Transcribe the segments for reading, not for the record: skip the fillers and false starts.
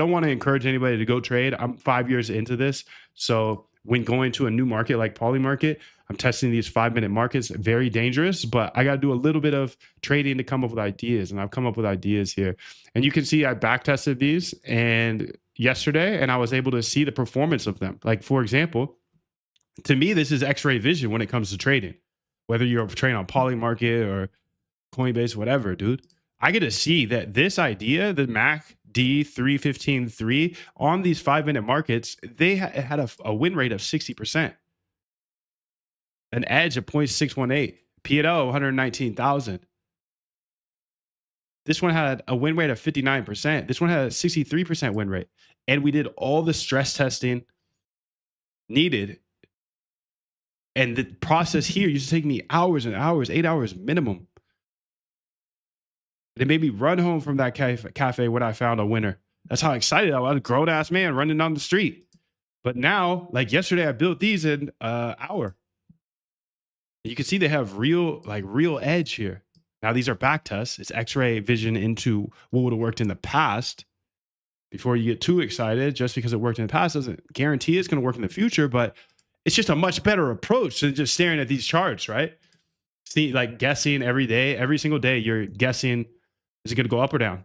don't want to encourage anybody to go trade. I'm 5 years into this. So when going to a new market like Polymarket, I'm testing these 5 minute markets, very dangerous, but I got to do a little bit of trading to come up with ideas. And I've come up with ideas here. And you can see I back tested these and yesterday, and I was able to see the performance of them. Like, for example, to me, this is X-ray vision when it comes to trading, whether you're trading on Polymarket or Coinbase, whatever, dude. I get to see that this idea, the Mac D3153 on these 5 minute markets, they had a win rate of 60%, an edge of 0.618, P&L 119,000. This one had a win rate of 59%. This one had a 63% win rate. And we did all the stress testing needed. And the process here used to take me hours and hours, 8 hours minimum. They made me run home from that cafe when I found a winner. That's how excited I was. A grown ass man running down the street. But now, like yesterday, I built these in an hour. You can see they have real edge here. Now these are back tests. It's X-ray vision into what would have worked in the past. Before you get too excited, just because it worked in the past doesn't guarantee it's going to work in the future. But it's just a much better approach than just staring at these charts, right? See, like guessing every day, every single day, you're guessing. Is it going to go up or down?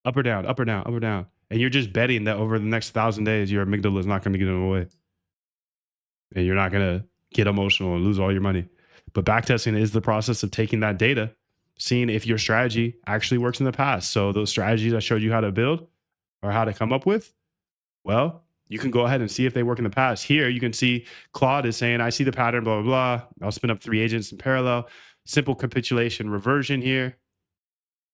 Up or down, up or down, up or down. And you're just betting that over the next 1,000 days, your amygdala is not going to get in the way. And you're not going to get emotional and lose all your money. But backtesting is the process of taking that data, seeing if your strategy actually works in the past. So those strategies I showed you how to build or how to come up with, well, you can go ahead and see if they work in the past. Here, you can see Claude is saying, I see the pattern, blah, blah, blah. I'll spin up 3 agents in parallel. Simple capitulation reversion here.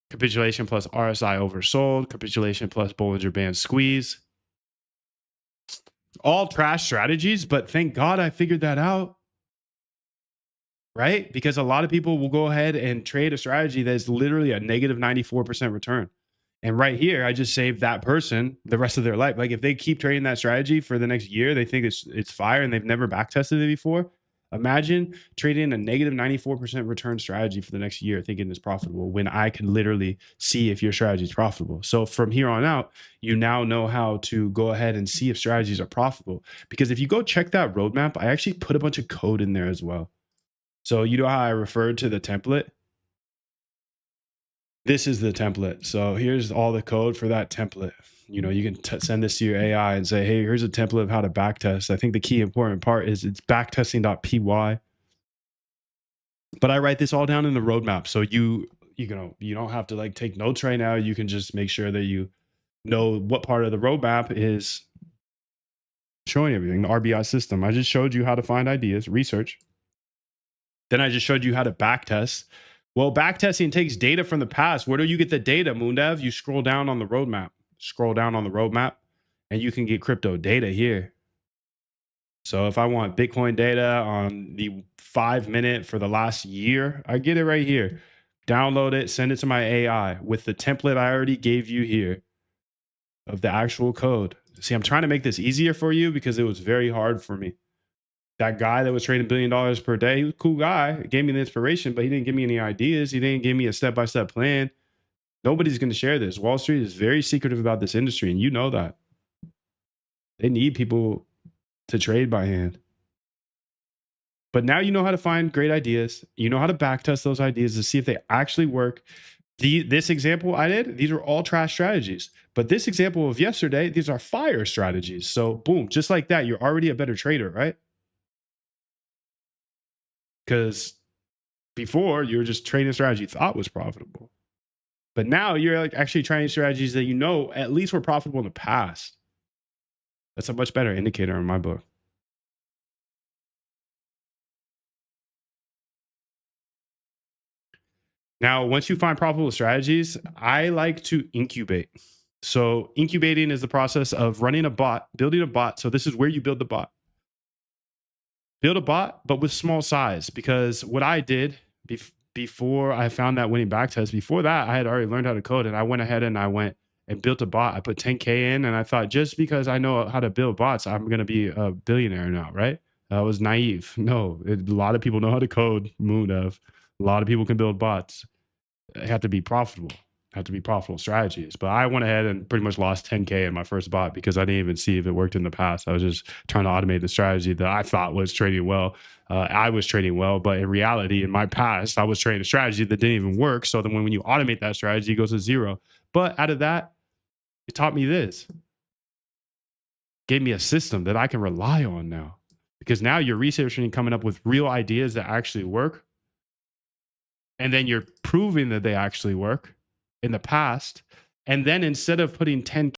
Capitulation plus RSI oversold. Capitulation plus Bollinger Band squeeze. All trash strategies, but thank God I figured that out. Right? Because a lot of people will go ahead and trade a strategy that is literally a negative 94% return. And right here, I just saved that person the rest of their life. Like if they keep trading that strategy for the next year, they think it's fire and they've never back tested it before. Imagine trading a negative 94% return strategy for the next year thinking it's profitable when I can literally see if your strategy is profitable. So from here on out, you now know how to go ahead and see if strategies are profitable. Because if you go check that roadmap, I actually put a bunch of code in there as well. So you know how I referred to the template? This is the template. So here's all the code for that template. You know, you can send this to your AI and say, hey, here's a template of how to backtest. I think the key important part is it's backtesting.py. But I write this all down in the roadmap. So you don't have to like take notes right now. You can just make sure that you know what part of the roadmap is showing everything, the RBI system. I just showed you how to find ideas, research. Then I just showed you how to backtest. Well, backtesting takes data from the past. Where do you get the data, Moondev? You scroll down on the roadmap. Scroll down on the roadmap, and you can get crypto data here. So if I want Bitcoin data on the 5 minute for the last year, I get it right here. Download it, send it to my AI with the template I already gave you here of the actual code. See, I'm trying to make this easier for you because it was very hard for me. That guy that was trading $1 billion per day, he was a cool guy. He gave me the inspiration, but he didn't give me any ideas. He didn't give me a step-by-step plan. Nobody's going to share this. Wall Street is very secretive about this industry, and you know that. They need people to trade by hand. But now you know how to find great ideas. You know how to backtest those ideas to see if they actually work. This example I did, these are all trash strategies. But this example of yesterday, these are fire strategies. So boom, just like that, you're already a better trader, right? Because before you were just trading a strategy you thought was profitable. But now you're like actually trying strategies that you know at least were profitable in the past. That's a much better indicator in my book. Now, once you find profitable strategies, I like to incubate. So incubating is the process of running a bot, building a bot. So this is where you build the bot. Build a bot, but with small size. Because what I did before I found that winning backtest, before that, I had already learned how to code. And I went ahead and I went and built a bot. I put 10K in and I thought just because I know how to build bots, I'm going to be a billionaire now, right? I was naive. No, a lot of people know how to code, Moondev. A lot of people can build bots. They have to be profitable. have to be profitable strategies. But I went ahead and pretty much lost 10K in my first bot because I didn't even see if it worked in the past. I was just trying to automate the strategy that I thought was trading well. I was trading well, but in reality, in my past, I was trading a strategy that didn't even work. So then when you automate that strategy, it goes to zero. But out of that, it taught me this. Gave me a system that I can rely on now. Because now you're researching and coming up with real ideas that actually work. And then you're proving that they actually work in the past. And then instead of putting 10